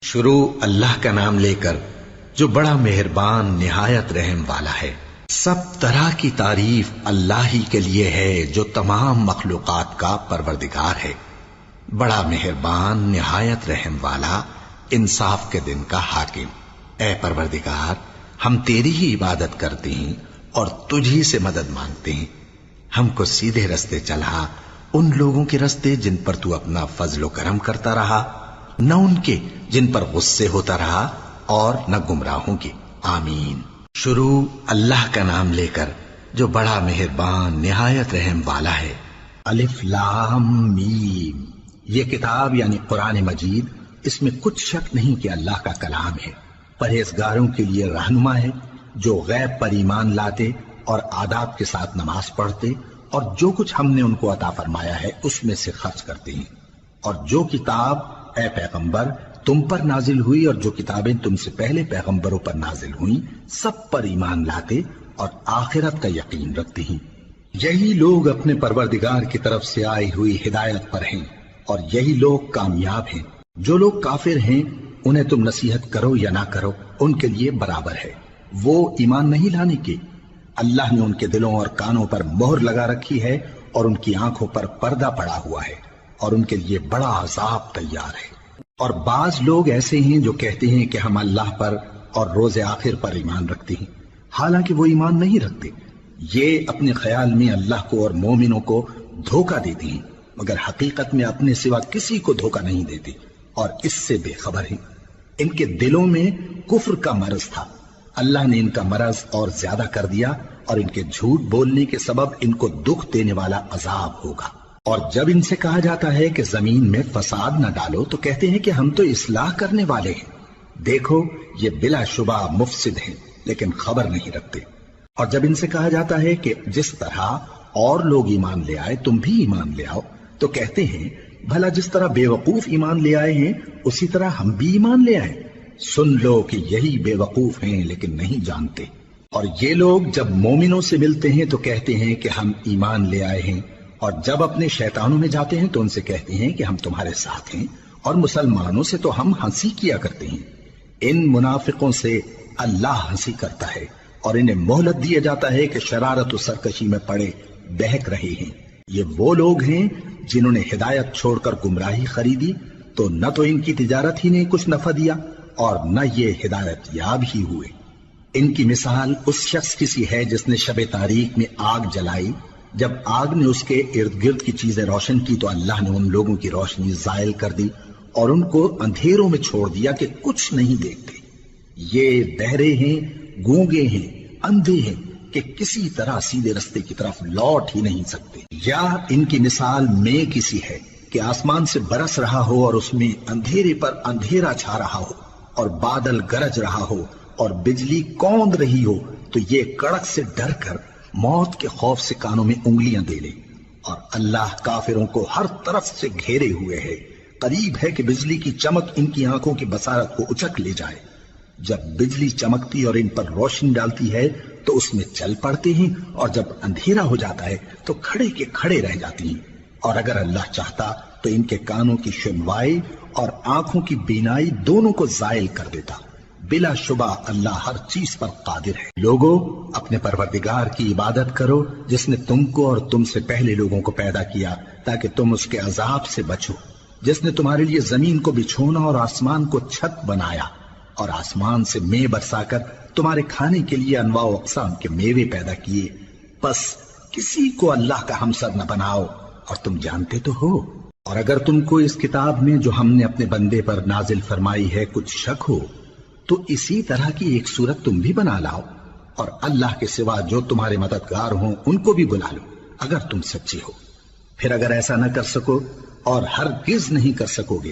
شروع اللہ کا نام لے کر جو بڑا مہربان نہایت رحم والا ہے۔ سب طرح کی تعریف اللہ ہی کے لیے ہے جو تمام مخلوقات کا پروردگار ہے، بڑا مہربان نہایت رحم والا، انصاف کے دن کا حاکم۔ اے پروردگار، ہم تیری ہی عبادت کرتے ہیں اور تجھی سے مدد مانگتے ہیں۔ ہم کو سیدھے رستے چلا، ان لوگوں کے رستے جن پر تو اپنا فضل و کرم کرتا رہا، نہ ان کے جن پر غصے ہوتا رہا، اور نہ گمراہوں کے۔ آمین۔ شروع اللہ کا نام لے کر جو بڑا مہربان نہایت رحم والا ہے۔ الف لام میم۔ یہ کتاب یعنی قرآن مجید، اس میں کچھ شک نہیں کہ اللہ کا کلام ہے، پرہیزگاروں کے لیے رہنما ہے، جو غیب پر ایمان لاتے اور آداب کے ساتھ نماز پڑھتے اور جو کچھ ہم نے ان کو عطا فرمایا ہے اس میں سے خرچ کرتے ہیں، اور جو کتاب اے پیغمبر تم پر نازل ہوئی اور جو کتابیں تم سے پہلے پیغمبروں پر نازل ہوئیں سب پر ایمان لاتے اور آخرت کا یقین رکھتے ہیں۔ یہی لوگ اپنے پروردگار کی طرف سے آئی ہوئی ہدایت پر ہیں اور یہی لوگ کامیاب ہیں۔ جو لوگ کافر ہیں انہیں تم نصیحت کرو یا نہ کرو ان کے لیے برابر ہے، وہ ایمان نہیں لانے کے۔ اللہ نے ان کے دلوں اور کانوں پر مہر لگا رکھی ہے اور ان کی آنکھوں پر پردہ پڑا ہوا ہے، اور ان کے لیے بڑا عذاب تیار ہے۔ اور بعض لوگ ایسے ہیں جو کہتے ہیں کہ ہم اللہ پر اور روز آخر پر ایمان رکھتے ہیں، حالانکہ وہ ایمان نہیں رکھتے۔ یہ اپنے خیال میں اللہ کو اور مومنوں کو دھوکہ دیتے ہیں، مگر حقیقت میں اپنے سوا کسی کو دھوکہ نہیں دیتے اور اس سے بے خبر ہیں۔ ان کے دلوں میں کفر کا مرض تھا، اللہ نے ان کا مرض اور زیادہ کر دیا، اور ان کے جھوٹ بولنے کے سبب ان کو دکھ دینے والا عذاب ہوگا۔ اور جب ان سے کہا جاتا ہے کہ زمین میں فساد نہ ڈالو تو کہتے ہیں کہ ہم تو اصلاح کرنے والے ہیں۔ دیکھو یہ بلا شبہ مفسد ہیں لیکن خبر نہیں رکھتے۔ اور جب ان سے کہا جاتا ہے کہ جس طرح اور لوگ ایمان لے آئے تم بھی ایمان لے آؤ تو کہتے ہیں بھلا جس طرح بے وقوف ایمان لے آئے ہیں اسی طرح ہم بھی ایمان لے آئے۔ سن لو کہ یہی بے وقوف ہیں لیکن نہیں جانتے۔ اور یہ لوگ جب مومنوں سے ملتے ہیں تو کہتے ہیں کہ ہم ایمان لے آئے ہیں، اور جب اپنے شیطانوں میں جاتے ہیں تو ان سے کہتے ہیں کہ ہم تمہارے ساتھ ہیں، اور مسلمانوں سے تو ہم ہنسی کیا کرتے ہیں۔ ان منافقوں سے اللہ ہنسی کرتا ہے اور انہیں مہلت دیا جاتا ہے کہ شرارت و سرکشی میں پڑے بہک رہے ہیں۔ یہ وہ لوگ ہیں جنہوں نے ہدایت چھوڑ کر گمراہی خریدی، تو نہ تو ان کی تجارت ہی نے کچھ نفع دیا اور نہ یہ ہدایت یاب ہی ہوئے۔ ان کی مثال اس شخص کی سی ہے جس نے شب تاریک میں آگ جلائی، جب آگ نے اس کے ارد گرد کی چیزیں روشن کی تو اللہ نے ان لوگوں کی روشنی زائل کر دی اور ان کو اندھیروں میں چھوڑ دیا کہ کچھ نہیں دیکھتے۔ یہ بہرے ہیں، گونگے ہیں، اندھے ہیں کہ کسی طرح سیدھے رستے کی طرف لوٹ ہی نہیں سکتے۔ یا ان کی مثال میں کسی ہے کہ آسمان سے برس رہا ہو اور اس میں اندھیرے پر اندھیرا چھا رہا ہو اور بادل گرج رہا ہو اور بجلی کوند رہی ہو، تو یہ کڑک سے ڈر کر موت کے خوف سے کانوں میں انگلیاں دے لے۔ اور اللہ کافروں کو ہر طرف سے گھیرے ہوئے ہے، قریب ہے کہ بجلی کی چمک ان کی آنکھوں کی بصارت کو اچک لے جائے۔ جب بجلی چمکتی اور ان پر روشنی ڈالتی ہے تو اس میں چل پڑتے ہیں، اور جب اندھیرا ہو جاتا ہے تو کھڑے کے کھڑے رہ جاتی ہیں۔ اور اگر اللہ چاہتا تو ان کے کانوں کی سنوائی اور آنکھوں کی بینائی دونوں کو زائل کر دیتا۔ بلا شبہ اللہ ہر چیز پر قادر ہے۔ لوگوں، اپنے پروردگار کی عبادت کرو جس نے تم کو اور تم سے پہلے لوگوں کو پیدا کیا تاکہ تم اس کے عذاب سے بچو، جس نے تمہارے لیے زمین کو بچھونا اور آسمان کو چھت بنایا، اور آسمان سے مے برسا کر تمہارے کھانے کے لیے انواع و اقسام کے میوے پیدا کیے۔ بس کسی کو اللہ کا ہمسر نہ بناؤ، اور تم جانتے تو ہو۔ اور اگر تم کو اس کتاب میں جو ہم نے اپنے بندے پر نازل فرمائی ہے کچھ شک ہو تو اسی طرح کی ایک صورت تم بھی بنا لاؤ، اور اللہ کے سوا جو تمہارے مددگار ہوں ان کو بھی بلا لو اگر تم سچے ہو۔ پھر اگر ایسا نہ کر سکو اور ہرگز نہیں کر سکو گے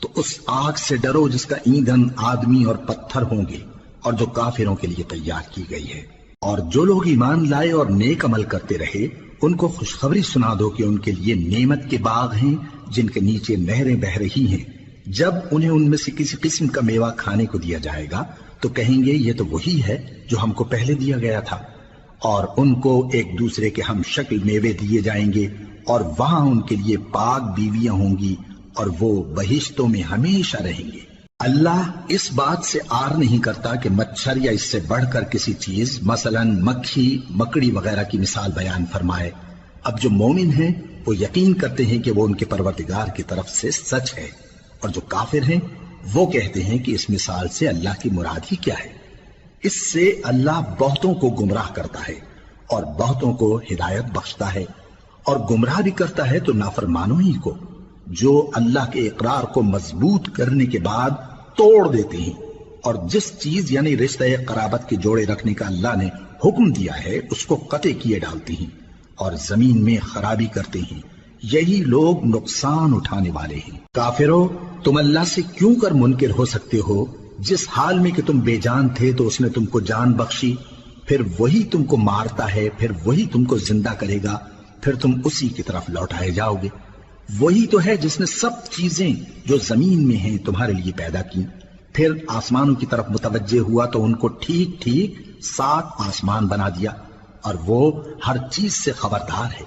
تو اس آگ سے ڈرو جس کا ایندھن آدمی اور پتھر ہوں گے اور جو کافروں کے لیے تیار کی گئی ہے۔ اور جو لوگ ایمان لائے اور نیک عمل کرتے رہے ان کو خوشخبری سنا دو کہ ان کے لیے نعمت کے باغ ہیں جن کے نیچے نہریں بہہ رہی ہیں۔ جب انہیں ان میں سے کسی قسم کا میوہ کھانے کو دیا جائے گا تو کہیں گے یہ تو وہی ہے جو ہم کو پہلے دیا گیا تھا، اور ان کو ایک دوسرے کے ہم شکل میوے دیے جائیں گے، اور وہاں ان کے لیے پاک بیویاں ہوں گی اور وہ بہشتوں میں ہمیشہ رہیں گے۔ اللہ اس بات سے آر نہیں کرتا کہ مچھر یا اس سے بڑھ کر کسی چیز مثلا مکھی مکڑی وغیرہ کی مثال بیان فرمائے۔ اب جو مومن ہیں وہ یقین کرتے ہیں کہ وہ ان کے پروردگار کی طرف سے سچ ہے، اور جو کافر ہیں وہ کہتے ہیں کہ اس مثال سے اللہ کی مراد ہی کیا ہے۔ اس سے اللہ بہتوں کو گمراہ کرتا ہے اور بہتوں کو ہدایت بخشتا ہے، اور گمراہ بھی کرتا ہے تو نافرمانوں ہی کو، جو اللہ کے اقرار کو مضبوط کرنے کے بعد توڑ دیتے ہیں، اور جس چیز یعنی رشتہ قرابت کے جوڑے رکھنے کا اللہ نے حکم دیا ہے اس کو قطع کیے ڈالتے ہیں اور زمین میں خرابی کرتے ہیں۔ یہی لوگ نقصان اٹھانے والے ہیں۔ کافرو، تم اللہ سے کیوں کر منکر ہو سکتے ہو؟ جس حال میں کہ تم بے جان تھے تو اس نے تم کو جان بخشی، پھر وہی تم کو مارتا ہے، پھر وہی تم کو زندہ کرے گا، پھر تم اسی کی طرف لوٹائے جاؤ گے۔ وہی تو ہے جس نے سب چیزیں جو زمین میں ہیں تمہارے لیے پیدا کی، پھر آسمانوں کی طرف متوجہ ہوا تو ان کو ٹھیک ٹھیک 7 آسمان بنا دیا، اور وہ ہر چیز سے خبردار ہے۔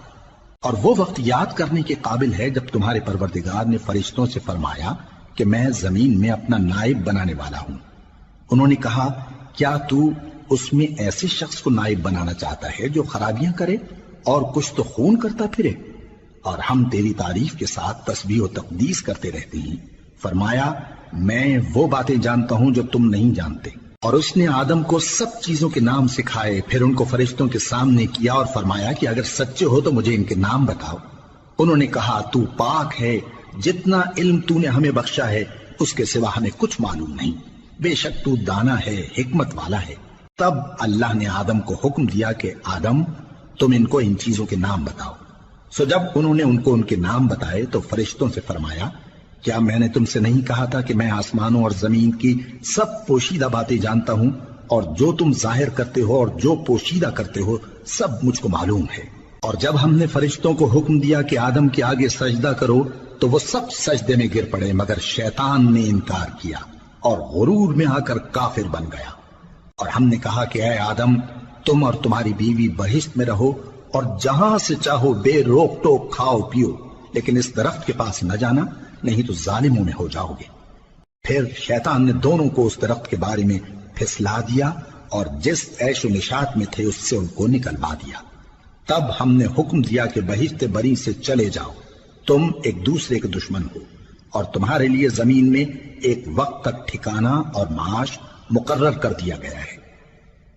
اور وہ وقت یاد کرنے کے قابل ہے جب تمہارے پروردگار نے فرشتوں سے فرمایا کہ میں زمین میں اپنا نائب بنانے والا ہوں۔ انہوں نے کہا، کیا تو اس میں ایسے شخص کو نائب بنانا چاہتا ہے جو خرابیاں کرے اور کچھ تو خون کرتا پھرے؟ اور ہم تیری تعریف کے ساتھ تسبیح و تقدیس کرتے رہتے ہیں۔ فرمایا، میں وہ باتیں جانتا ہوں جو تم نہیں جانتے۔ اور اس نے آدم کو سب چیزوں کے نام سکھائے، پھر ان کو فرشتوں کے سامنے کیا اور فرمایا کہ اگر سچے ہو تو مجھے ان کے نام بتاؤ۔ انہوں نے کہا، تو پاک ہے، جتنا علم تو نے ہمیں بخشا ہے اس کے سوا ہمیں کچھ معلوم نہیں، بے شک تو دانا ہے، حکمت والا ہے۔ تب اللہ نے آدم کو حکم دیا کہ آدم، تم ان کو ان چیزوں کے نام بتاؤ۔ سو جب انہوں نے ان کو ان کے نام بتائے تو فرشتوں سے فرمایا، کیا میں نے تم سے نہیں کہا تھا کہ میں آسمانوں اور زمین کی سب پوشیدہ باتیں جانتا ہوں، اور جو تم ظاہر کرتے ہو اور جو پوشیدہ کرتے ہو سب مجھ کو معلوم ہے۔ اور جب ہم نے فرشتوں کو حکم دیا کہ آدم کے آگے سجدہ کرو تو وہ سب سجدے میں گر پڑے مگر شیطان نے انکار کیا اور غرور میں آ کر کافر بن گیا۔ اور ہم نے کہا کہ اے آدم، تم اور تمہاری بیوی بہشت میں رہو اور جہاں سے چاہو بے روک ٹوک کھاؤ پیو، لیکن اس درخت کے پاس نہ جانا، نہیں تو ظالموں میں ہو جاؤ گے۔ پھر شیطان نے دونوں کو اس درخت کے بارے میں پھسلا دیا اور جس عیش و نشاط میں تھے اس سے ان کو نکلوا دیا۔ تب ہم نے حکم دیا کہ بہشت بری سے چلے جاؤ، تم ایک دوسرے کے دشمن ہو، اور تمہارے لیے زمین میں ایک وقت تک ٹھکانہ اور معاش مقرر کر دیا گیا ہے۔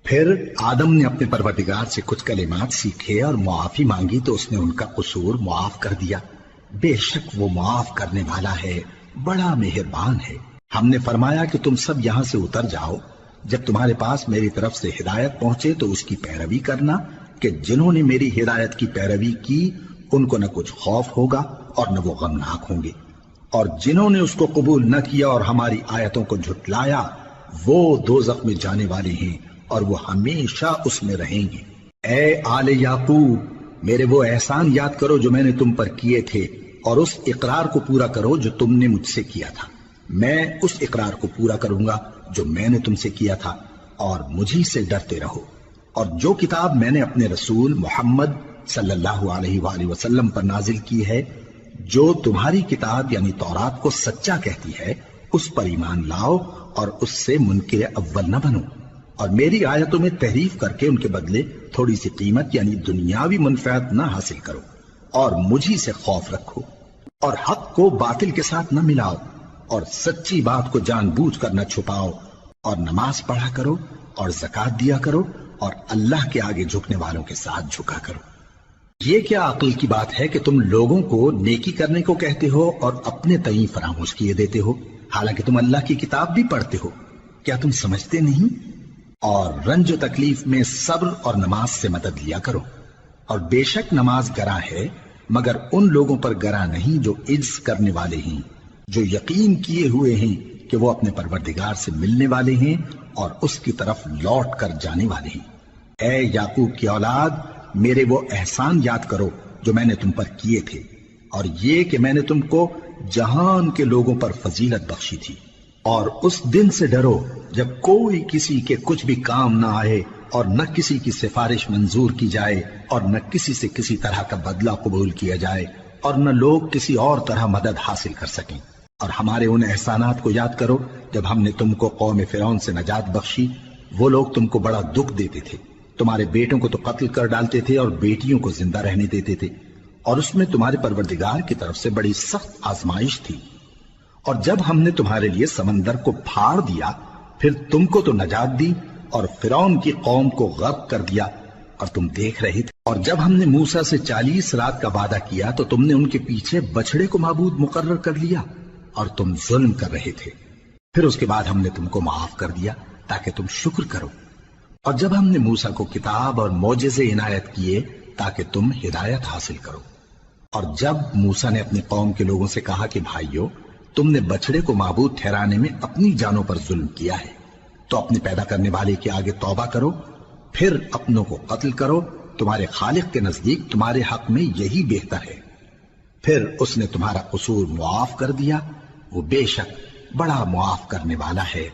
پھر آدم نے اپنے پروردگار سے کچھ کلمات سیکھے اور معافی مانگی تو اس نے ان کا قصور معاف کر دیا۔ بے شک وہ معاف کرنے والا ہے، بڑا مہربان ہے۔ ہم نے فرمایا کہ تم سب یہاں سے اتر جاؤ، جب تمہارے پاس میری طرف سے ہدایت پہنچے تو اس کی پیروی کرنا، کہ جنہوں نے میری ہدایت کی پیروی کی ان کو نہ کچھ خوف ہوگا اور نہ وہ غمناک ہوں گے، اور جنہوں نے اس کو قبول نہ کیا اور ہماری آیتوں کو جھٹلایا وہ دوزخ میں جانے والے ہیں اور وہ ہمیشہ اس میں رہیں گے۔ اے آل یعقوب، میرے وہ احسان یاد کرو جو میں نے تم پر کیے تھے، اور اس اقرار کو پورا کرو جو تم نے مجھ سے کیا تھا۔ میں اس اقرار کو پورا کروں گا جو میں نے تم سے کیا تھا، اور مجھی سے ڈرتے رہو۔ اور جو کتاب میں نے اپنے رسول محمد صلی اللہ علیہ وآلہ وسلم پر نازل کی ہے، جو تمہاری کتاب یعنی تورات کو سچا کہتی ہے، اس پر ایمان لاؤ اور اس سے منکر اول نہ بنو، اور میری آیتوں میں تحریف کر کے ان کے بدلے تھوڑی سی قیمت یعنی دنیاوی منفعت نہ حاصل کرو، اور مجھی سے خوف رکھو، اور حق کو باطل کے ساتھ نہ ملاؤ، اور سچی بات کو جان بوجھ کر نہ چھپاؤ، اور نماز پڑھا کرو اور زکوٰۃ دیا کرو، اور اللہ کے آگے جھکنے والوں کے ساتھ جھکا کرو۔ یہ کیا عقل کی بات ہے کہ تم لوگوں کو نیکی کرنے کو کہتے ہو اور اپنے تئیں فراموش کیے دیتے ہو، حالانکہ تم اللہ کی کتاب بھی پڑھتے ہو؟ کیا تم سمجھتے نہیں؟ اور رنج و تکلیف میں صبر اور نماز سے مدد لیا کرو، اور بے شک نماز گراں ہے مگر ان لوگوں پر گراں نہیں جو عجز کرنے والے ہیں، جو یقین کیے ہوئے ہیں کہ وہ اپنے پروردگار سے ملنے والے ہیں اور اس کی طرف لوٹ کر جانے والے ہیں۔ اے یعقوب کی اولاد، میرے وہ احسان یاد کرو جو میں نے تم پر کیے تھے، اور یہ کہ میں نے تم کو جہان کے لوگوں پر فضیلت بخشی تھی۔ اور اس دن سے ڈرو جب کوئی کسی کے کچھ بھی کام نہ آئے، اور نہ کسی کی سفارش منظور کی جائے، اور نہ کسی سے کسی طرح کا بدلہ قبول کیا جائے، اور نہ لوگ کسی اور طرح مدد حاصل کر سکیں۔ اور ہمارے ان احسانات کو یاد کرو جب ہم نے تم کو قوم فرعون سے نجات بخشی۔ وہ لوگ تم کو بڑا دکھ دیتے تھے، تمہارے بیٹوں کو تو قتل کر ڈالتے تھے اور بیٹیوں کو زندہ رہنے دیتے تھے، اور اس میں تمہارے پروردگار کی طرف سے بڑی سخت آزمائش تھی۔ اور جب ہم نے تمہارے لیے سمندر کو پھاڑ دیا، پھر تم کو تو نجات دی اور فرعون کی قوم کو غرق کر دیا، اور تم دیکھ رہے تھے۔ اور جب ہم نے موسیٰ سے 40 رات کا وعدہ کیا تو تم نے ان کے پیچھے بچڑے کو معبود مقرر کر لیا اور تم ظلم کر رہے تھے۔ پھر اس کے بعد ہم نے تم کو معاف کر دیا تاکہ تم شکر کرو۔ اور جب ہم نے موسیٰ کو کتاب اور معجزے عنایت کیے تاکہ تم ہدایت حاصل کرو۔ اور جب موسیٰ نے اپنی قوم کے لوگوں سے کہا کہ بھائیو، تم نے بچڑے کو معبود ٹھہرانے میں اپنی جانوں پر ظلم کیا ہے، تو اپنے پیدا کرنے والے کے آگے توبہ کرو، پھر اپنوں کو قتل کرو، تمہارے خالق کے نزدیک تمہارے حق میں یہی بہتر ہے۔ پھر اس نے تمہارا قصور معاف کر دیا، وہ بے شک بڑا معاف کرنے والا ہے،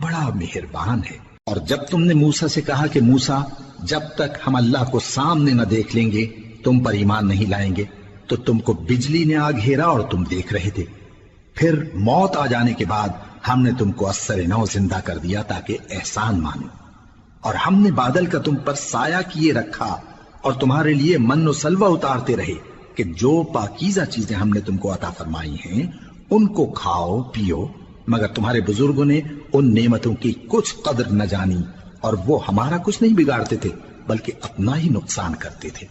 بڑا مہربان ہے۔ اور جب تم نے موسیٰ سے کہا کہ موسیٰ، جب تک ہم اللہ کو سامنے نہ دیکھ لیں گے تم پر ایمان نہیں لائیں گے، تو تم کو بجلی نے آ گھیرا اور تم دیکھ رہے تھے۔ پھر موت آ جانے کے بعد ہم نے تم کو اثر نو زندہ کر دیا تاکہ احسان مانو۔ اور ہم نے بادل کا تم پر سایہ کیے رکھا اور تمہارے لیے من و سلوہ اتارتے رہے کہ جو پاکیزہ چیزیں ہم نے تم کو عطا فرمائی ہیں ان کو کھاؤ پیو، مگر تمہارے بزرگوں نے ان نعمتوں کی کچھ قدر نہ جانی، اور وہ ہمارا کچھ نہیں بگاڑتے تھے بلکہ اپنا ہی نقصان کرتے تھے۔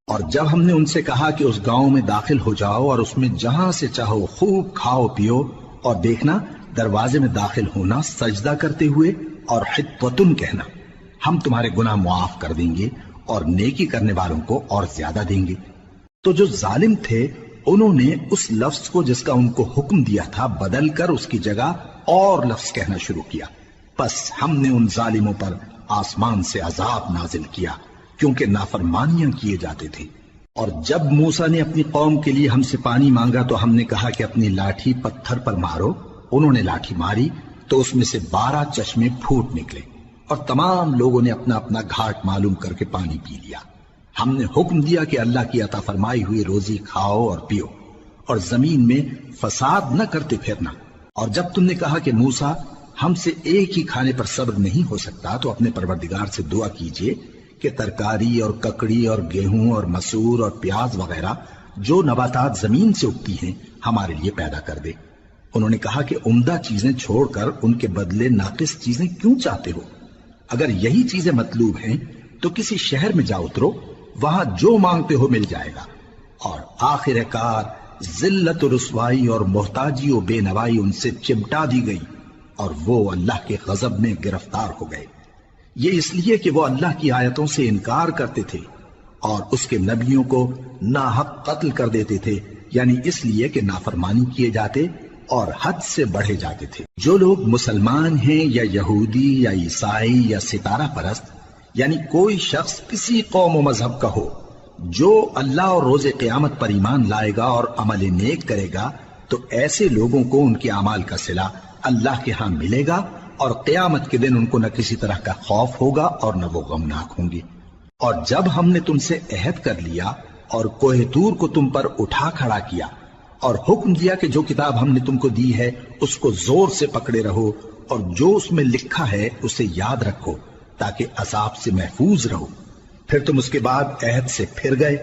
اور جب ہم نے ان سے کہا کہ اس گاؤں میں داخل ہو جاؤ اور اس میں جہاں سے چاہو خوب کھاؤ پیو، اور دیکھنا دروازے میں داخل ہونا سجدہ کرتے ہوئے اور حطوۃ کہنا، ہم تمہارے گناہ معاف کر دیں گے اور نیکی کرنے والوں کو اور زیادہ دیں گے۔ تو جو ظالم تھے انہوں نے اس لفظ کو جس کا ان کو حکم دیا تھا بدل کر اس کی جگہ اور لفظ کہنا شروع کیا، پس ہم نے ان ظالموں پر آسمان سے عذاب نازل کیا کیونکہ نافرمانیاں کیے جاتے تھے۔ اور جب موسیٰ نے اپنی قوم کے لیے ہم سے پانی مانگا تو ہم نے کہا کہ اپنی لاٹھی پتھر پر مارو۔ انہوں نے لاٹھی ماری تو اس میں سے 12 چشمے پھوٹ نکلے، اور تمام لوگوں نے اپنا اپنا گھاٹ معلوم کر کے پانی پی لیا۔ ہم نے حکم دیا کہ اللہ کی عطا فرمائی ہوئی روزی کھاؤ اور پیو، اور زمین میں فساد نہ کرتے پھرنا۔ اور جب تم نے کہا کہ موسیٰ، ہم سے ایک ہی کھانے پر صبر نہیں ہو سکتا، تو اپنے پروردگار سے دعا کیجئے کہ ترکاری اور ککڑی اور گیہوں اور مسور اور پیاز وغیرہ جو نباتات زمین سے اگتی ہیں ہمارے لیے پیدا کر دے۔ انہوں نے کہا کہ عمدہ چیزیں چھوڑ کر ان کے بدلے ناقص چیزیں کیوں چاہتے ہو؟ اگر یہی چیزیں مطلوب ہیں تو کسی شہر میں جا اترو، وہاں جو مانگتے ہو مل جائے گا۔ اور آخر کار ذلت و رسوائی اور محتاجی و بے نوائی ان سے چمٹا دی گئی، اور وہ اللہ کے غضب میں گرفتار ہو گئے۔ یہ اس لیے کہ وہ اللہ کی آیتوں سے انکار کرتے تھے اور اس کے نبیوں کو ناحق قتل کر دیتے تھے، یعنی اس لیے کہ نافرمانی کیے جاتے اور حد سے بڑھے جاتے تھے۔ جو لوگ مسلمان ہیں یا یہودی یا عیسائی یا ستارہ پرست، یعنی کوئی شخص کسی قوم و مذہب کا ہو، جو اللہ اور روز قیامت پر ایمان لائے گا اور عمل نیک کرے گا، تو ایسے لوگوں کو ان کے اعمال کا صلہ اللہ کے ہاں ملے گا، اور قیامت کے دن ان کو نہ کسی طرح کا خوف ہوگا اور نہ وہ غمناک ہوں گے۔ اور جب ہم نے تم سے عہد کر لیا اور کوہ طور کو تم پر اٹھا کھڑا کیا اور حکم دیا کہ جو کتاب ہم نے تم کو دی ہے اس کو زور سے پکڑے رہو، اور جو اس میں لکھا ہے اسے یاد رکھو تاکہ عذاب سے محفوظ رہو، پھر تم اس کے بعد عہد سے پھر گئے،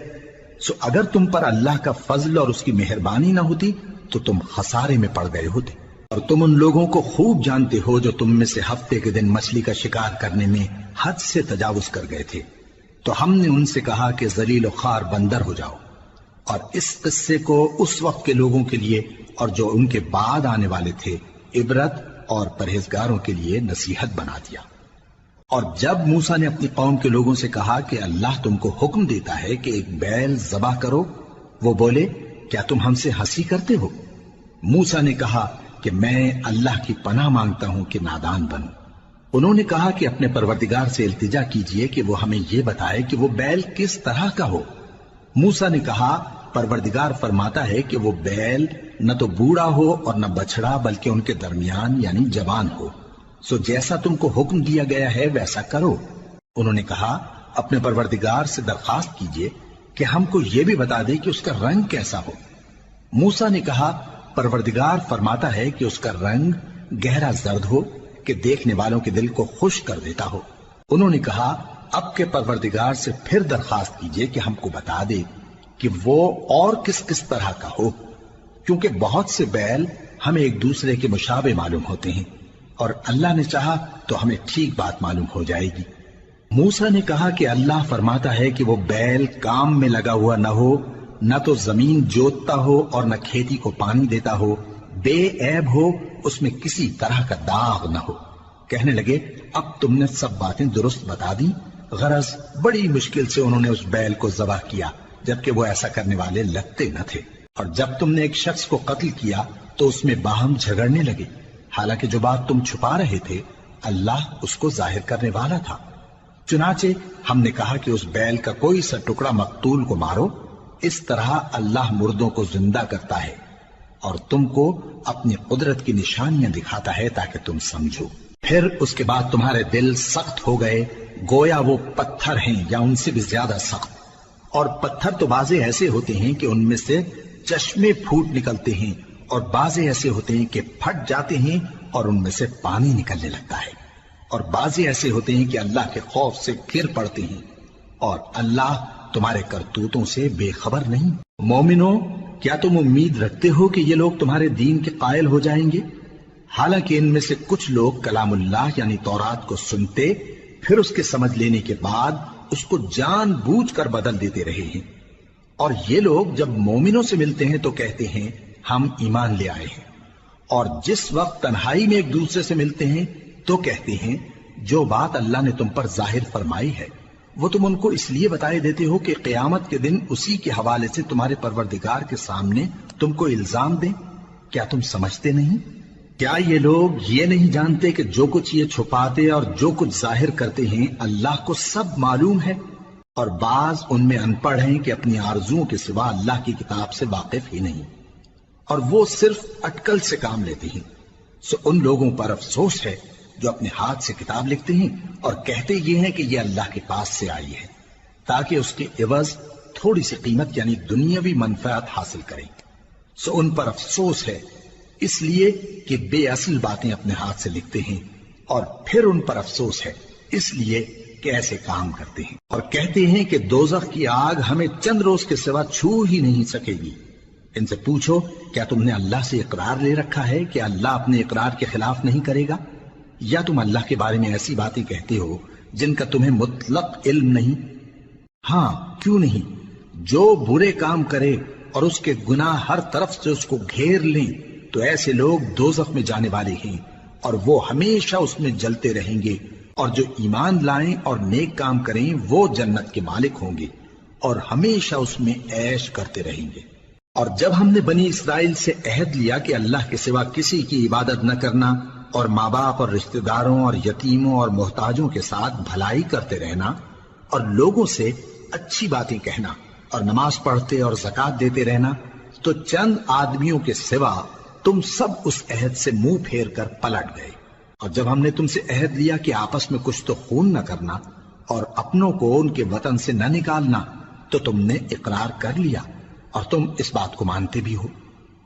سو اگر تم پر اللہ کا فضل اور اس کی مہربانی نہ ہوتی تو تم خسارے میں پڑ گئے ہوتے۔ اور تم ان لوگوں کو خوب جانتے ہو جو تم میں سے ہفتے کے دن مچھلی کا شکار کرنے میں حد سے تجاوز کر گئے تھے، تو ہم نے ان سے کہا کہ ذلیل و خوار بندر ہو جاؤ، اور اس قصے کو اس وقت کے لوگوں کے لیے اور جو ان کے بعد آنے والے تھے عبرت اور پرہیزگاروں کے لیے نصیحت بنا دیا۔ اور جب موسیٰ نے اپنی قوم کے لوگوں سے کہا کہ اللہ تم کو حکم دیتا ہے کہ ایک بیل ذبح کرو، وہ بولے کیا تم ہم سے ہنسی کرتے ہو؟ موسیٰ نے کہا کہ میں اللہ کی پناہ مانگتا ہوں کہ نادان بنوں۔ انہوں نے کہا کہ اپنے پروردگار سے التجا کیجئے کہ وہ ہمیں یہ بتائے کہ وہ بیل کس طرح کا ہو۔ موسیٰ نے کہا پروردگار فرماتا ہے کہ وہ بیل نہ تو بوڑھا ہو اور نہ بچڑا بلکہ ان کے درمیان یعنی جوان ہو، سو جیسا تم کو حکم دیا گیا ہے ویسا کرو۔ انہوں نے کہا اپنے پروردگار سے درخواست کیجئے کہ ہم کو یہ بھی بتا دے کہ اس کا رنگ کیسا ہو۔ موسیٰ نے کہا پروردگار فرماتا ہے کہ اس کا رنگ گہرا زرد ہو کہ دیکھنے والوں کے دل کو خوش کر دیتا ہو۔ انہوں نے کہا اب کے پروردگار سے پھر درخواست کیجئے کہ ہم کو بتا دے کہ وہ اور کس طرح کا ہو، کیونکہ بہت سے بیل ہمیں ایک دوسرے کے مشابہ معلوم ہوتے ہیں، اور اللہ نے چاہا تو ہمیں ٹھیک بات معلوم ہو جائے گی۔ موسیٰ نے کہا کہ اللہ فرماتا ہے کہ وہ بیل کام میں لگا ہوا نہ ہو، نہ تو زمین جوتتا ہو اور نہ کھیتی کو پانی دیتا ہو، بے عیب ہو، اس میں کسی طرح کا داغ نہ ہو۔ کہنے لگے اب تم نے سب باتیں درست بتا دی۔ غرض بڑی مشکل سے انہوں نے اس بیل کو ذبح کیا، جبکہ وہ ایسا کرنے والے لگتے نہ تھے۔ اور جب تم نے ایک شخص کو قتل کیا تو اس میں باہم جھگڑنے لگے، حالانکہ جو بات تم چھپا رہے تھے اللہ اس کو ظاہر کرنے والا تھا۔ چنانچہ ہم نے کہا کہ اس بیل کا کوئی سا ٹکڑا مقتول کو مارو، اس طرح اللہ مردوں کو زندہ کرتا ہے اور تم کو اپنی قدرت کی نشانیاں دکھاتا ہے تاکہ تم سمجھو۔ پھر اس کے بعد تمہارے دل سخت ہو گئے گویا وہ پتھر ہیں یا ان سے بھی زیادہ سخت، اور پتھر تو بعضے ایسے ہوتے ہیں کہ ان میں سے چشمے پھوٹ نکلتے ہیں، اور بعضے ایسے ہوتے ہیں کہ پھٹ جاتے ہیں اور ان میں سے پانی نکلنے لگتا ہے، اور بعضے ایسے ہوتے ہیں کہ اللہ کے خوف سے گر پڑتے ہیں، اور اللہ تمہارے کرتوتوں سے بے خبر نہیں۔ مومنو، کیا تم امید رکھتے ہو کہ یہ لوگ تمہارے دین کے قائل ہو جائیں گے؟ حالانکہ ان میں سے کچھ لوگ کلام اللہ یعنی تورات کو سنتے پھر اس کے سمجھ لینے کے بعد اس کو جان بوجھ کر بدل دیتے رہے ہیں، اور یہ لوگ جب مومنوں سے ملتے ہیں تو کہتے ہیں ہم ایمان لے آئے ہیں، اور جس وقت تنہائی میں ایک دوسرے سے ملتے ہیں تو کہتے ہیں جو بات اللہ نے تم پر ظاہر فرمائی ہے وہ تم ان کو اس لیے بتائے دیتے ہو کہ قیامت کے دن اسی کے حوالے سے تمہارے پروردگار کے سامنے تم کو الزام دیں۔ کیا تم سمجھتے نہیں؟ کیا یہ لوگ یہ نہیں جانتے کہ جو کچھ یہ چھپاتے اور جو کچھ ظاہر کرتے ہیں اللہ کو سب معلوم ہے؟ اور بعض ان میں ان پڑھ ہیں کہ اپنی آرزوؤں کے سوا اللہ کی کتاب سے واقف ہی نہیں، اور وہ صرف اٹکل سے کام لیتے ہیں۔ سو ان لوگوں پر افسوس ہے جو اپنے ہاتھ سے کتاب لکھتے ہیں اور کہتے یہ ہیں کہ یہ اللہ کے پاس سے آئی ہے تاکہ اس کے عوض تھوڑی سی قیمت یعنی دنیاوی منفعت حاصل کریں۔ سو ان پر افسوس ہے اس لیے کہ بے اصل باتیں اپنے ہاتھ سے لکھتے ہیں، اور پھر ان پر افسوس ہے اس لیے کہ ایسے کام کرتے ہیں، اور کہتے ہیں کہ دوزخ کی آگ ہمیں چند روز کے سوا چھو ہی نہیں سکے گی۔ ان سے پوچھو کیا تم نے اللہ سے اقرار لے رکھا ہے کہ اللہ اپنے اقرار کے خلاف نہیں کرے گا، یا تم اللہ کے بارے میں ایسی باتیں کہتے ہو جن کا تمہیں مطلق علم نہیں؟ ہاں کیوں نہیں، جو برے کام کرے اور اس کے گناہ ہر طرف سے اس کو گھیر لیں تو ایسے لوگ دوزخ میں جانے والے ہیں اور وہ ہمیشہ اس میں جلتے رہیں گے، اور جو ایمان لائیں اور نیک کام کریں وہ جنت کے مالک ہوں گے اور ہمیشہ اس میں عیش کرتے رہیں گے۔ اور جب ہم نے بنی اسرائیل سے عہد لیا کہ اللہ کے سوا کسی کی عبادت نہ کرنا اور ماں باپ اور رشتہ داروں اور یتیموں اور محتاجوں کے ساتھ بھلائی کرتے رہنا اور لوگوں سے اچھی باتیں کہنا اور نماز پڑھتے اور زکوٰۃ دیتے رہنا، تو چند آدمیوں کے سوا تم سب اس عہد سے منہ پھیر کر پلٹ گئے۔ اور جب ہم نے تم سے عہد لیا کہ آپس میں کچھ تو خون نہ کرنا اور اپنوں کو ان کے وطن سے نہ نکالنا، تو تم نے اقرار کر لیا اور تم اس بات کو مانتے بھی ہو۔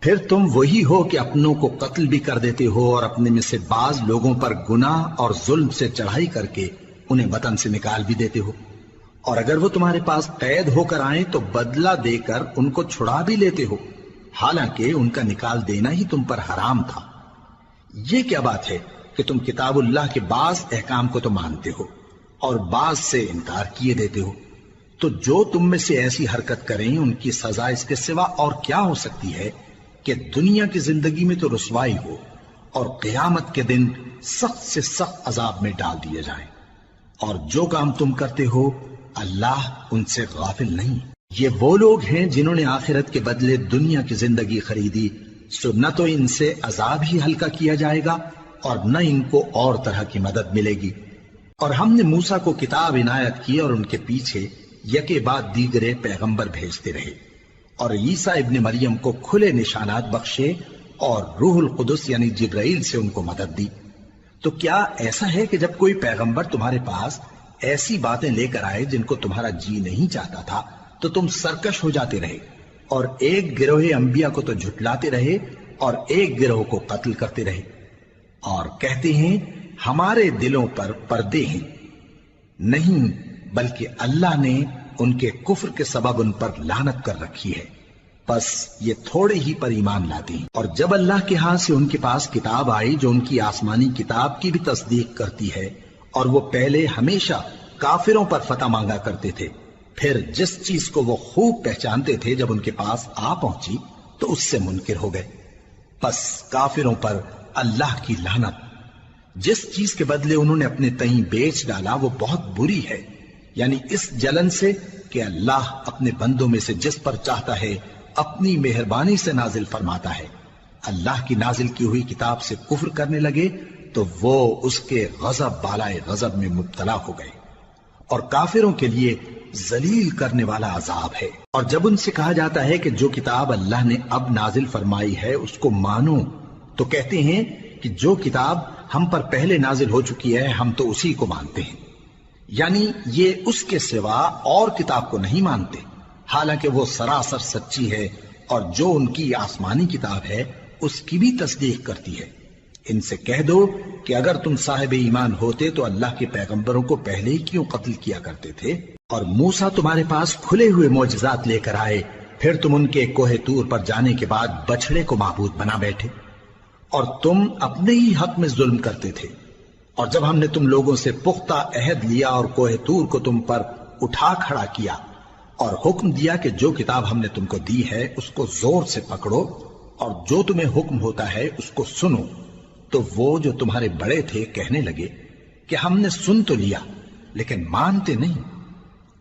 پھر تم وہی ہو کہ اپنوں کو قتل بھی کر دیتے ہو اور اپنے میں سے بعض لوگوں پر گناہ اور ظلم سے چڑھائی کر کے انہیں وطن سے نکال بھی دیتے ہو، اور اگر وہ تمہارے پاس قید ہو کر آئیں تو بدلہ دے کر ان کو چھڑا بھی لیتے ہو، حالانکہ ان کا نکال دینا ہی تم پر حرام تھا۔ یہ کیا بات ہے کہ تم کتاب اللہ کے بعض احکام کو تو مانتے ہو اور بعض سے انکار کیے دیتے ہو؟ تو جو تم میں سے ایسی حرکت کریں ان کی سزا اس کے سوا اور کیا ہو سکتی ہے کہ دنیا کی زندگی میں تو رسوائی ہو اور قیامت کے دن سخت سے سخت عذاب میں ڈال دیے جائیں۔ اور جو کام تم کرتے ہو اللہ ان سے غافل نہیں۔ یہ وہ لوگ ہیں جنہوں نے آخرت کے بدلے دنیا کی زندگی خریدی، سو نہ تو ان سے عذاب ہی ہلکا کیا جائے گا اور نہ ان کو اور طرح کی مدد ملے گی۔ اور ہم نے موسیٰ کو کتاب عنایت کی اور ان کے پیچھے یکے بعد دیگرے پیغمبر بھیجتے رہے، اور عیسیٰ ابن مریم کو کھلے نشانات بخشے اور روح القدس یعنی جبرائیل سے ان کو مدد دی۔ تو کیا ایسا ہے کہ جب کوئی پیغمبر تمہارے پاس ایسی باتیں لے کر آئے جن کو تمہارا جی نہیں چاہتا تھا تو تم سرکش ہو جاتے رہے اور ایک گروہ انبیاء کو تو جھٹلاتے رہے اور ایک گروہ کو قتل کرتے رہے، اور کہتے ہیں ہمارے دلوں پر پردے ہیں، نہیں بلکہ اللہ نے ان کے کفر کے سبب ان پر لعنت کر رکھی ہے، بس یہ تھوڑے ہی پر ایمان لاتے ہیں۔ اور جب اللہ کے ہاں سے ان کے پاس کتاب آئی جو ان کی آسمانی کتاب کی بھی تصدیق کرتی ہے، اور وہ پہلے ہمیشہ کافروں پر فتح مانگا کرتے تھے، پھر جس چیز کو وہ خوب پہچانتے تھے جب ان کے پاس آ پہنچی تو اس سے منکر ہو گئے، بس کافروں پر اللہ کی لعنت۔ جس چیز کے بدلے انہوں نے اپنے تئیں بیچ ڈالا وہ بہت بری ہے، یعنی اس جلن سے کہ اللہ اپنے بندوں میں سے جس پر چاہتا ہے اپنی مہربانی سے نازل فرماتا ہے۔ اللہ کی نازل کی ہوئی کتاب سے کفر کرنے لگے تو وہ اس کے غضب بالائے غضب میں مبتلا ہو گئے، اور کافروں کے لیے ذلیل کرنے والا عذاب ہے۔ اور جب ان سے کہا جاتا ہے کہ جو کتاب اللہ نے اب نازل فرمائی ہے اس کو مانو، تو کہتے ہیں کہ جو کتاب ہم پر پہلے نازل ہو چکی ہے ہم تو اسی کو مانتے ہیں، یعنی یہ اس کے سوا اور کتاب کو نہیں مانتے، حالانکہ وہ سراسر سچی ہے، اور جو ان کی آسمانی کتاب ہے اس کی بھی تصدیق کرتی ہے۔ ان سے کہہ دو کہ اگر تم صاحب ایمان ہوتے تو اللہ کے پیغمبروں کو پہلے ہی کیوں قتل کیا کرتے تھے؟ اور موسیٰ تمہارے پاس کھلے ہوئے معجزات لے کر آئے، پھر تم ان کے کوہ طور پر جانے کے بعد بچڑے کو معبود بنا بیٹھے، اور تم اپنے ہی حق میں ظلم کرتے تھے۔ اور جب ہم نے تم لوگوں سے پختہ عہد لیا اور کوہ طور کو تم پر اٹھا کھڑا کیا، اور حکم دیا کہ جو کتاب ہم نے تم کو دی ہے اس کو زور سے پکڑو، اور جو تمہیں حکم ہوتا ہے اس کو سنو، تو وہ جو تمہارے بڑے تھے کہنے لگے کہ ہم نے سن تو لیا لیکن مانتے نہیں،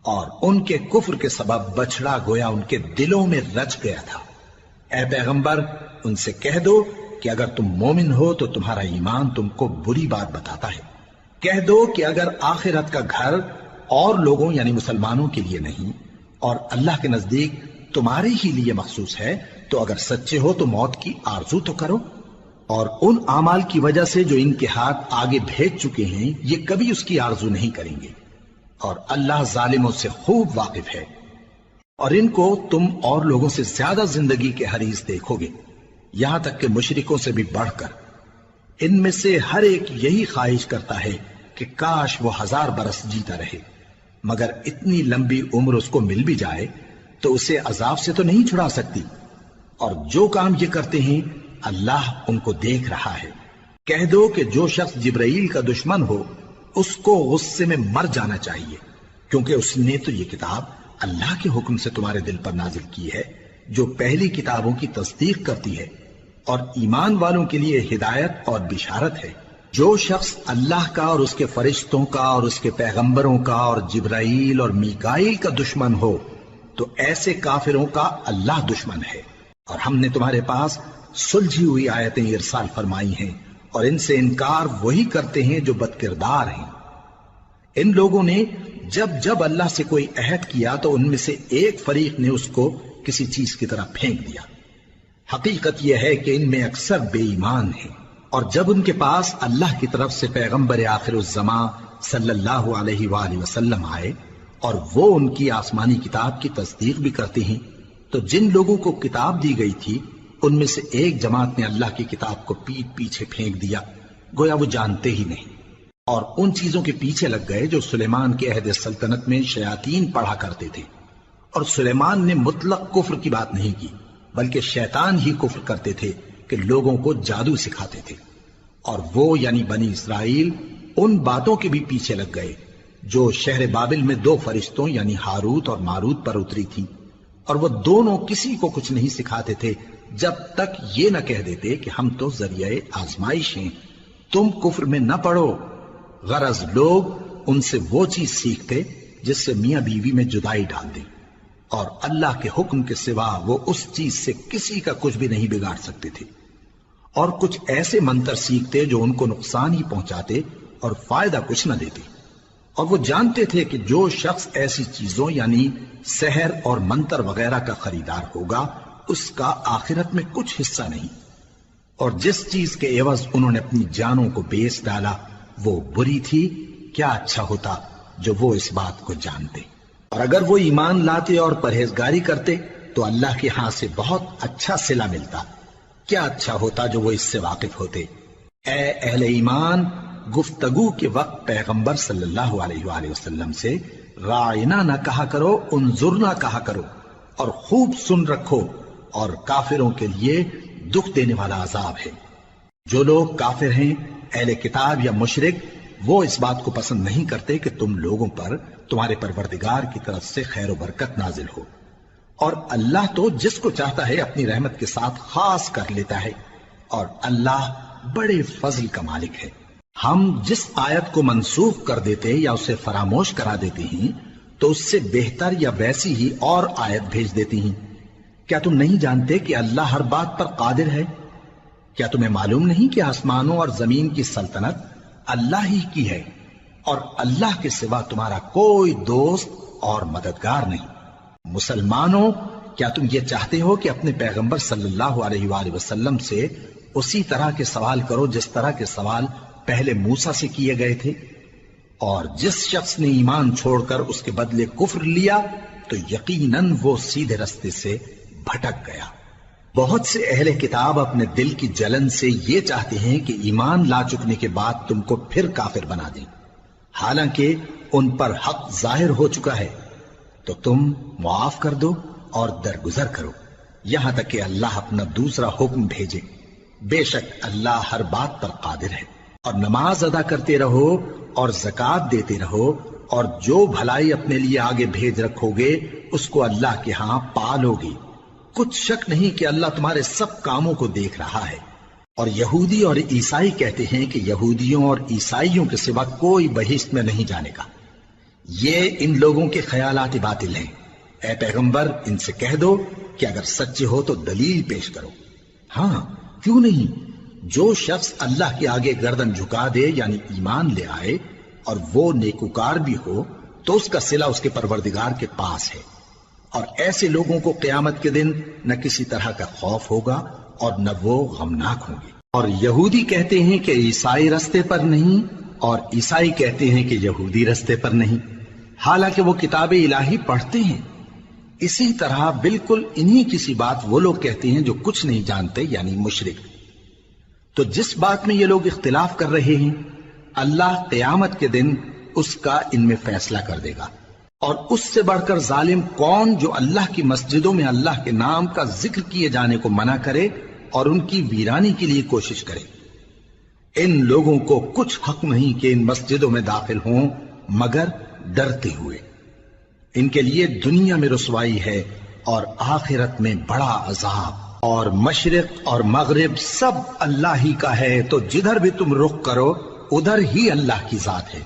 اور ان کے کفر کے سبب بچڑا گویا ان کے دلوں میں رچ گیا تھا۔ اے پیغمبر ان سے کہہ دو کہ اگر تم مومن ہو تو تمہارا ایمان تم کو بری بات بتاتا ہے۔ کہہ دو کہ اگر آخرت کا گھر اور لوگوں یعنی مسلمانوں کے لیے نہیں اور اللہ کے نزدیک تمہارے ہی لیے مخصوص ہے تو اگر سچے ہو تو موت کی آرزو تو کرو، اور ان اعمال کی وجہ سے جو ان کے ہاتھ آگے بھیج چکے ہیں یہ کبھی اس کی آرزو نہیں کریں گے، اور اللہ ظالموں سے خوب واقف ہے۔ اور ان کو تم اور لوگوں سے زیادہ زندگی کے حریص دیکھو گے، یہاں تک کہ مشرکوں سے بھی بڑھ کر۔ ان میں سے ہر ایک یہی خواہش کرتا ہے کہ کاش وہ 1000 برس جیتا رہے، مگر اتنی لمبی عمر اس کو مل بھی جائے تو اسے عذاب سے تو نہیں چھڑا سکتی، اور جو کام یہ کرتے ہیں اللہ ان کو دیکھ رہا ہے۔ کہہ دو کہ جو شخص جبرائیل کا دشمن ہو اس کو غصے میں مر جانا چاہیے، کیونکہ اس نے تو یہ کتاب اللہ کے حکم سے تمہارے دل پر نازل کی ہے جو پہلی کتابوں کی تصدیق کرتی ہے، اور ایمان والوں کے لیے ہدایت اور بشارت ہے۔ جو شخص اللہ کا اور اس کے فرشتوں کا اور اس کے پیغمبروں کا اور جبرائیل اور میکائیل کا دشمن ہو تو ایسے کافروں کا اللہ دشمن ہے۔ اور ہم نے تمہارے پاس سلجھی ہوئی آیتیں ارسال فرمائی ہیں، اور ان سے انکار وہی کرتے ہیں جو بد کردار ہیں۔ ان لوگوں نے جب جب اللہ سے کوئی عہد کیا تو ان میں سے ایک فریق نے اس کو کسی چیز کی طرح پھینک دیا۔ حقیقت یہ ہے کہ ان میں اکثر بے ایمان ہیں، اور جب ان کے پاس اللہ کی طرف سے پیغمبر آخر الزماں صلی اللہ علیہ وآلہ وسلم آئے اور وہ ان کی آسمانی کتاب کی تصدیق بھی کرتے ہیں، تو جن لوگوں کو کتاب دی گئی تھی ان میں سے ایک جماعت نے اللہ کی کتاب کو پیٹ پیچھے پھینک دیا، گویا وہ جانتے ہی نہیں، اور ان چیزوں کے پیچھے لگ گئے جو سلیمان کے عہد سلطنت میں شیاطین پڑھا کرتے تھے۔ اور سلیمان نے مطلق کفر کی بات نہیں کی، بلکہ شیطان ہی کفر کرتے تھے کہ لوگوں کو جادو سکھاتے تھے، اور وہ یعنی بنی اسرائیل ان باتوں کے بھی پیچھے لگ گئے جو شہر بابل میں 2 فرشتوں یعنی ہاروت اور ماروت پر اتری تھی، اور وہ دونوں کسی کو کچھ نہیں سکھاتے تھے جب تک یہ نہ کہہ دیتے کہ ہم تو ذریعہ آزمائش ہیں، تم کفر میں نہ پڑو۔ غرض لوگ ان سے وہ چیز سیکھتے جس سے میاں بیوی میں جدائی ڈال دیں، اور اللہ کے حکم کے سوا وہ اس چیز سے کسی کا کچھ بھی نہیں بگاڑ سکتے تھے، اور کچھ ایسے منتر سیکھتے جو ان کو نقصان ہی پہنچاتے اور فائدہ کچھ نہ دیتے، اور وہ جانتے تھے کہ جو شخص ایسی چیزوں یعنی سحر اور منتر وغیرہ کا خریدار ہوگا اس کا آخرت میں کچھ حصہ نہیں، اور جس چیز کے عوض انہوں نے اپنی جانوں کو بیچ ڈالا وہ بری تھی، کیا اچھا ہوتا جو وہ اس بات کو جانتے۔ اور اگر وہ ایمان لاتے اور پرہیزگاری کرتے تو اللہ کے ہاں سے بہت اچھا صلہ ملتا، کیا اچھا ہوتا جو وہ اس سے واقف ہوتے۔ اے اہل ایمان، گفتگو کے وقت پیغمبر صلی اللہ علیہ وآلہ وسلم سے رائنا نہ کہا کرو، انظرنا کہا کرو، اور خوب سن رکھو، اور کافروں کے لیے دکھ دینے والا عذاب ہے۔ جو لوگ کافر ہیں، اہل کتاب یا مشرک، وہ اس بات کو پسند نہیں کرتے کہ تم لوگوں پر تمہارے پروردگار کی طرف سے خیر و برکت نازل ہو، اور اللہ تو جس کو چاہتا ہے اپنی رحمت کے ساتھ خاص کر لیتا ہے، اور اللہ بڑے فضل کا مالک ہے۔ ہم جس آیت کو منسوخ کر دیتے یا اسے فراموش کرا دیتے ہیں تو اس سے بہتر یا ویسی ہی اور آیت بھیج دیتی ہیں۔ کیا تم نہیں جانتے کہ اللہ ہر بات پر قادر ہے؟ کیا تمہیں معلوم نہیں کہ آسمانوں اور زمین کی سلطنت اللہ ہی کی ہے، اور اللہ کے سوا تمہارا کوئی دوست اور مددگار نہیں؟ مسلمانوں، کیا تم یہ چاہتے ہو کہ اپنے پیغمبر صلی اللہ علیہ وآلہ وسلم سے اسی طرح کے سوال کرو جس طرح کے سوال پہلے موسیٰ سے کیے گئے تھے؟ اور جس شخص نے ایمان چھوڑ کر اس کے بدلے کفر لیا تو یقیناً وہ سیدھے رستے سے بھٹک گیا۔ بہت سے اہل کتاب اپنے دل کی جلن سے یہ چاہتے ہیں کہ ایمان لا چکنے کے بعد تم کو پھر کافر بنا دیں، حالانکہ ان پر حق ظاہر ہو چکا ہے۔ تو تم معاف کر دو اور درگزر کرو یہاں تک کہ اللہ اپنا دوسرا حکم بھیجے۔ بے شک اللہ ہر بات پر قادر ہے۔ اور نماز ادا کرتے رہو اور زکوٰۃ دیتے رہو، اور جو بھلائی اپنے لیے آگے بھیج رکھو گے اس کو اللہ کے ہاں پالو گے۔ کچھ شک نہیں کہ اللہ تمہارے سب کاموں کو دیکھ رہا ہے۔ اور یہودی اور عیسائی کہتے ہیں کہ یہودیوں اور عیسائیوں کے سوا کوئی بہشت میں نہیں جانے کا۔ یہ ان لوگوں کے خیالات باطل ہیں۔ اے پیغمبر، ان سے کہہ دو کہ اگر سچے ہو تو دلیل پیش کرو۔ ہاں، کیوں نہیں؟ جو شخص اللہ کے آگے گردن جھکا دے یعنی ایمان لے آئے اور وہ نیکوکار بھی ہو تو اس کا صلہ اس کے پروردگار کے پاس ہے، اور ایسے لوگوں کو قیامت کے دن نہ کسی طرح کا خوف ہوگا اور نہ وہ غمناک ہوں گے۔ اور یہودی کہتے ہیں کہ عیسائی رستے پر نہیں، اور عیسائی کہتے ہیں کہ یہودی رستے پر نہیں، حالانکہ وہ کتاب الہی پڑھتے ہیں۔ اسی طرح بالکل انہی کسی بات وہ لوگ کہتے ہیں جو کچھ نہیں جانتے یعنی مشرک۔ تو جس بات میں یہ لوگ اختلاف کر رہے ہیں اللہ قیامت کے دن اس کا ان میں فیصلہ کر دے گا۔ اور اس سے بڑھ کر ظالم کون جو اللہ کی مسجدوں میں اللہ کے نام کا ذکر کیے جانے کو منع کرے اور ان کی ویرانی کے لیے کوشش کرے۔ ان لوگوں کو کچھ حق نہیں کہ ان مسجدوں میں داخل ہوں مگر ڈرتے ہوئے۔ ان کے لیے دنیا میں رسوائی ہے اور آخرت میں بڑا عذاب۔ اور مشرق اور مغرب سب اللہ ہی کا ہے، تو جدھر بھی تم رخ کرو ادھر ہی اللہ کی ذات ہے۔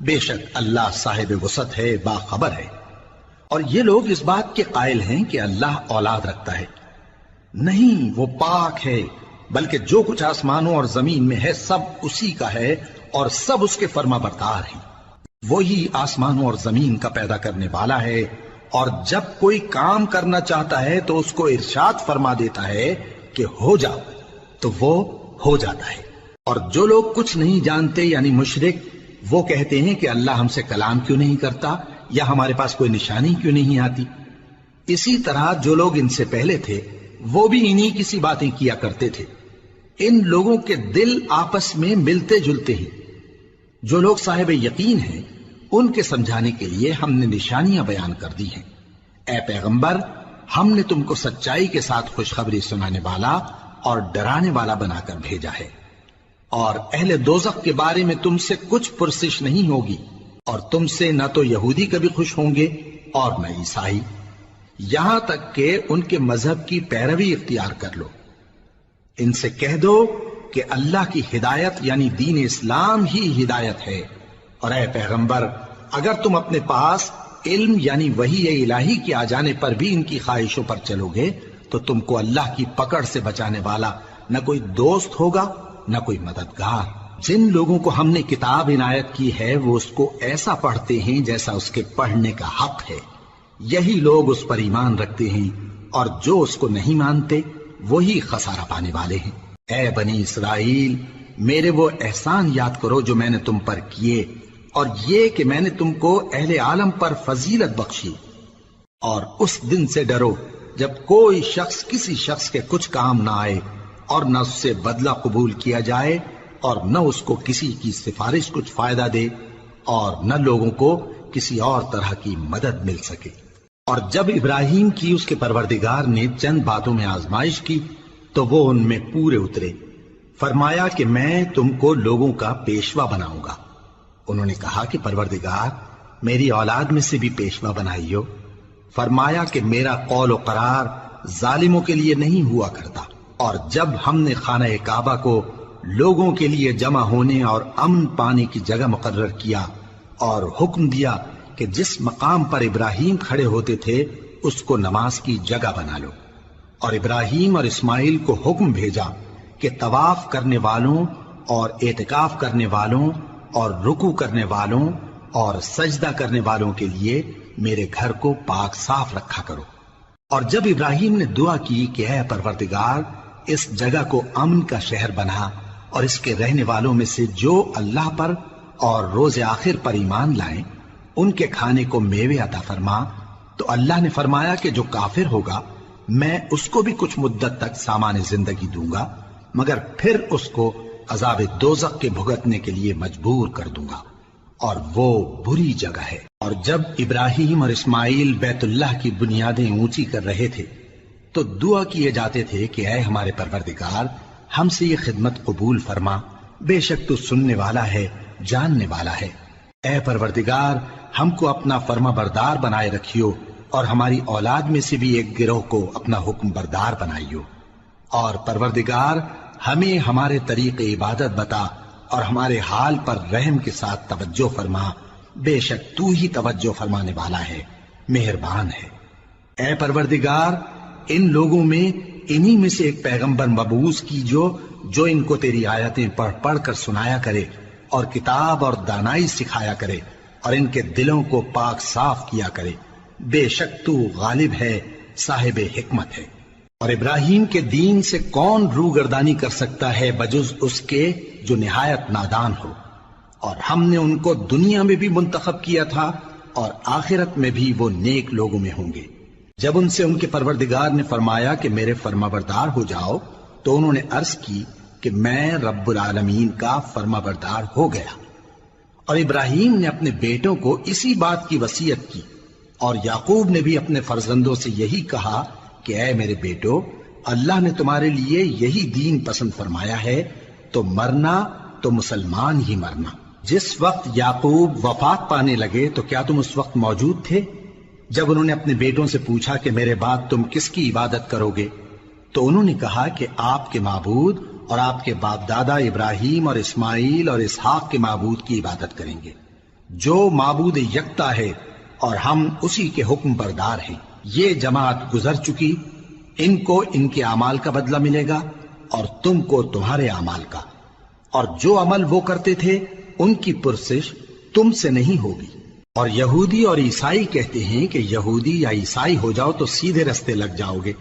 بے شک اللہ صاحب وسعت ہے، باخبر ہے۔ اور یہ لوگ اس بات کے قائل ہیں کہ اللہ اولاد رکھتا ہے۔ نہیں، وہ پاک ہے، بلکہ جو کچھ آسمانوں اور زمین میں ہے سب اسی کا ہے، اور سب اس کے فرما بردار ہیں۔ وہی آسمانوں اور زمین کا پیدا کرنے والا ہے، اور جب کوئی کام کرنا چاہتا ہے تو اس کو ارشاد فرما دیتا ہے کہ ہو جاؤ، تو وہ ہو جاتا ہے۔ اور جو لوگ کچھ نہیں جانتے یعنی مشرک، وہ کہتے ہیں کہ اللہ ہم سے کلام کیوں نہیں کرتا، یا ہمارے پاس کوئی نشانی کیوں نہیں آتی۔ اسی طرح جو لوگ ان سے پہلے تھے وہ بھی انہی کسی باتیں کیا کرتے تھے۔ ان لوگوں کے دل آپس میں ملتے جلتے ہیں۔ جو لوگ صاحب یقین ہیں ان کے سمجھانے کے لیے ہم نے نشانیاں بیان کر دی ہیں۔ اے پیغمبر، ہم نے تم کو سچائی کے ساتھ خوشخبری سنانے والا اور ڈرانے والا بنا کر بھیجا ہے۔ اور اہل دوزخ کے بارے میں تم سے کچھ پرسش نہیں ہوگی، اور تم سے نہ تو یہودی کبھی خوش ہوں گے اور نہ عیسائی، یہاں تک کہ ان کے مذہب کی پیروی اختیار کر لو۔ ان سے کہہ دو کہ اللہ کی ہدایت یعنی دین اسلام ہی ہدایت ہے۔ اور اے پیغمبر، اگر تم اپنے پاس علم یعنی وحی الہی کے آ جانے پر بھی ان کی خواہشوں پر چلو گے تو تم کو اللہ کی پکڑ سے بچانے والا نہ کوئی دوست ہوگا نہ کوئی مددگار۔ جن لوگوں کو ہم نے کتاب عنایت کی ہے وہ اس کو ایسا پڑھتے ہیں جیسا اس کے پڑھنے کا حق ہے، یہی لوگ اس پر ایمان رکھتے ہیں، اور جو اس کو نہیں مانتے وہی خسارہ پانے والے ہیں۔ اے بنی اسرائیل، میرے وہ احسان یاد کرو جو میں نے تم پر کیے، اور یہ کہ میں نے تم کو اہل عالم پر فضیلت بخشی۔ اور اس دن سے ڈرو جب کوئی شخص کسی شخص کے کچھ کام نہ آئے، اور نہ اس سے بدلہ قبول کیا جائے اور نہ اس کو کسی کی سفارش کچھ فائدہ دے اور نہ لوگوں کو کسی اور طرح کی مدد مل سکے۔ اور جب ابراہیم کی اس کے پروردگار نے چند باتوں میں آزمائش کی تو وہ ان میں پورے اترے۔ فرمایا کہ میں تم کو لوگوں کا پیشوا بناؤں گا۔ انہوں نے کہا کہ پروردگار میری اولاد میں سے بھی پیشوا بنائیو۔ فرمایا کہ میرا قول و قرار ظالموں کے لیے نہیں ہوا کرتا۔ اور جب ہم نے خانہ کعبہ کو لوگوں کے لیے جمع ہونے اور امن پانے کی جگہ مقرر کیا اور حکم دیا کہ جس مقام پر ابراہیم کھڑے ہوتے تھے اس کو نماز کی جگہ بنا لو، اور ابراہیم اور اسماعیل کو حکم بھیجا کہ طواف کرنے والوں اور اعتکاف کرنے والوں اور رکوع کرنے والوں اور سجدہ کرنے والوں کے لیے میرے گھر کو پاک صاف رکھا کرو۔ اور جب ابراہیم نے دعا کی کہ اے پروردگار اس جگہ کو امن کا شہر بنا اور اس کے رہنے والوں میں سے جو اللہ پر اور روز آخر پر ایمان لائیں ان کے کھانے کو میوے عطا فرما، تو اللہ نے فرمایا کہ جو کافر ہوگا میں اس کو بھی کچھ مدت تک سامان زندگی دوں گا، مگر پھر اس کو عذاب دوزخ کے بھگتنے کے لیے مجبور کر دوں گا، اور وہ بری جگہ ہے۔ اور جب ابراہیم اور اسماعیل بیت اللہ کی بنیادیں اونچی کر رہے تھے تو دعا کیے جاتے تھے کہ اے ہمارے پروردگار ہم سے یہ خدمت قبول فرما، بے شک تو سننے والا ہے، جاننے والا ہے۔ اے پروردگار ہم کو اپنا فرما بردار بنائے رکھیو اور ہماری اولاد میں سے بھی ایک گروہ کو اپنا حکم بردار بنائیو، اور پروردگار ہمیں ہمارے طریق عبادت بتا اور ہمارے حال پر رحم کے ساتھ توجہ فرما، بے شک تو ہی توجہ فرمانے والا ہے، مہربان ہے۔ اے پروردگار ان لوگوں میں انہی میں سے ایک پیغمبر مبعوث کی جو ان کو تیری آیتیں پڑھ پڑھ کر سنایا کرے اور کتاب اور دانائی سکھایا کرے اور ان کے دلوں کو پاک صاف کیا کرے، بے شک تو غالب ہے، صاحب حکمت ہے۔ اور ابراہیم کے دین سے کون روگردانی کر سکتا ہے بجز اس کے جو نہایت نادان ہو، اور ہم نے ان کو دنیا میں بھی منتخب کیا تھا اور آخرت میں بھی وہ نیک لوگوں میں ہوں گے۔ جب ان سے ان کے پروردگار نے فرمایا کہ میرے فرما بردار ہو جاؤ تو انہوں نے عرض کی کہ میں رب العالمین کا فرما بردار ہو گیا۔ اور ابراہیم نے اپنے بیٹوں کو اسی بات کی وصیت کی، اور یعقوب نے بھی اپنے فرزندوں سے یہی کہا کہ اے میرے بیٹو، اللہ نے تمہارے لیے یہی دین پسند فرمایا ہے، تو مرنا تو مسلمان ہی مرنا۔ جس وقت یعقوب وفات پانے لگے تو کیا تم اس وقت موجود تھے جب انہوں نے اپنے بیٹوں سے پوچھا کہ میرے بعد تم کس کی عبادت کرو گے؟ تو انہوں نے کہا کہ آپ کے معبود اور آپ کے باپ دادا ابراہیم اور اسماعیل اور اسحاق کے معبود کی عبادت کریں گے، جو معبود یکتا ہے اور ہم اسی کے حکم بردار ہیں۔ یہ جماعت گزر چکی، ان کو ان کے اعمال کا بدلہ ملے گا اور تم کو تمہارے اعمال کا، اور جو عمل وہ کرتے تھے ان کی پرسش تم سے نہیں ہوگی۔ اور یہودی اور عیسائی کہتے ہیں کہ یہودی یا عیسائی ہو جاؤ تو سیدھے رستے لگ جاؤ گے۔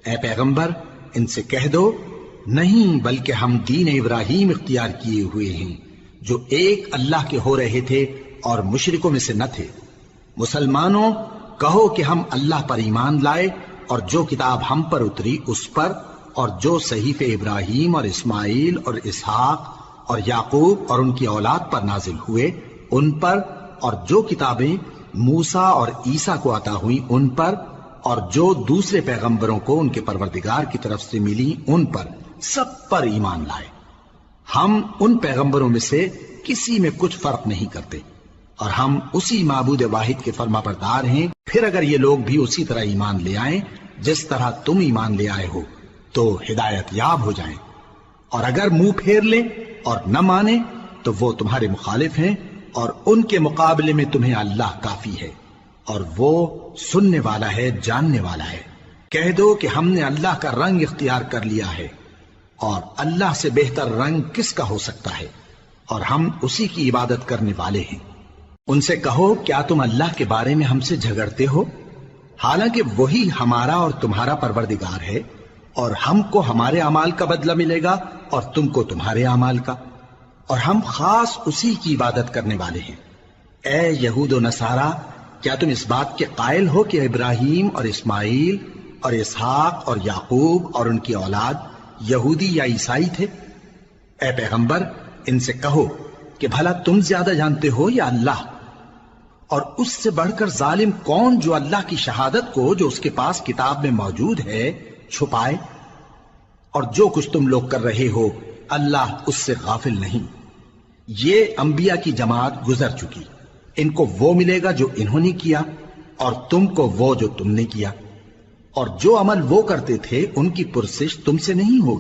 اے پیغمبر ان سے کہہ دو نہیں، بلکہ ہم دین ابراہیم اختیار کیے ہوئے ہیں جو ایک اللہ کے ہو رہے تھے اور مشرکوں میں سے نہ تھے۔ مسلمانوں کہو کہ ہم اللہ پر ایمان لائے اور جو کتاب ہم پر اتری اس پر، اور جو صحیفے ابراہیم اور اسماعیل اور اسحاق اور یعقوب اور ان کی اولاد پر نازل ہوئے ان پر، اور جو کتابیں موسیٰ اور عیسیٰ کو عطا ہوئیں ان پر، اور جو دوسرے پیغمبروں کو ان کے پروردگار کی طرف سے ملی ان پر، سب پر ایمان لائے۔ ہم ان پیغمبروں میں سے کسی میں کچھ فرق نہیں کرتے، اور ہم اسی معبود واحد کے فرما بردار ہیں۔ پھر اگر یہ لوگ بھی اسی طرح ایمان لے آئیں جس طرح تم ایمان لے آئے ہو تو ہدایت یاب ہو جائیں، اور اگر منہ پھیر لیں اور نہ مانیں تو وہ تمہارے مخالف ہیں، اور ان کے مقابلے میں تمہیں اللہ کافی ہے، اور وہ سننے والا ہے، جاننے والا ہے۔ کہہ دو کہ ہم نے اللہ کا رنگ اختیار کر لیا ہے، اور اللہ سے بہتر رنگ کس کا ہو سکتا ہے، اور ہم اسی کی عبادت کرنے والے ہیں۔ ان سے کہو کیا تم اللہ کے بارے میں ہم سے جھگڑتے ہو، حالانکہ وہی ہمارا اور تمہارا پروردگار ہے، اور ہم کو ہمارے اعمال کا بدلہ ملے گا اور تم کو تمہارے اعمال کا، اور ہم خاص اسی کی عبادت کرنے والے ہیں۔ اے یہود و نصارا، کیا تم اس بات کے قائل ہو کہ ابراہیم اور اسماعیل اور اسحاق اور یعقوب اور ان کی اولاد یہودی یا عیسائی تھے؟ اے پیغمبر ان سے کہو کہ بھلا تم زیادہ جانتے ہو یا اللہ؟ اور اس سے بڑھ کر ظالم کون جو اللہ کی شہادت کو جو اس کے پاس کتاب میں موجود ہے چھپائے؟ اور جو کچھ تم لوگ کر رہے ہو اللہ اس سے غافل نہیں۔ یہ انبیاء کی جماعت گزر چکی، ان کو وہ ملے گا جو انہوں نے کیا، اور تم کو وہ جو تم نے کیا، اور جو عمل وہ کرتے تھے ان کی پرسش تم سے نہیں ہوگی۔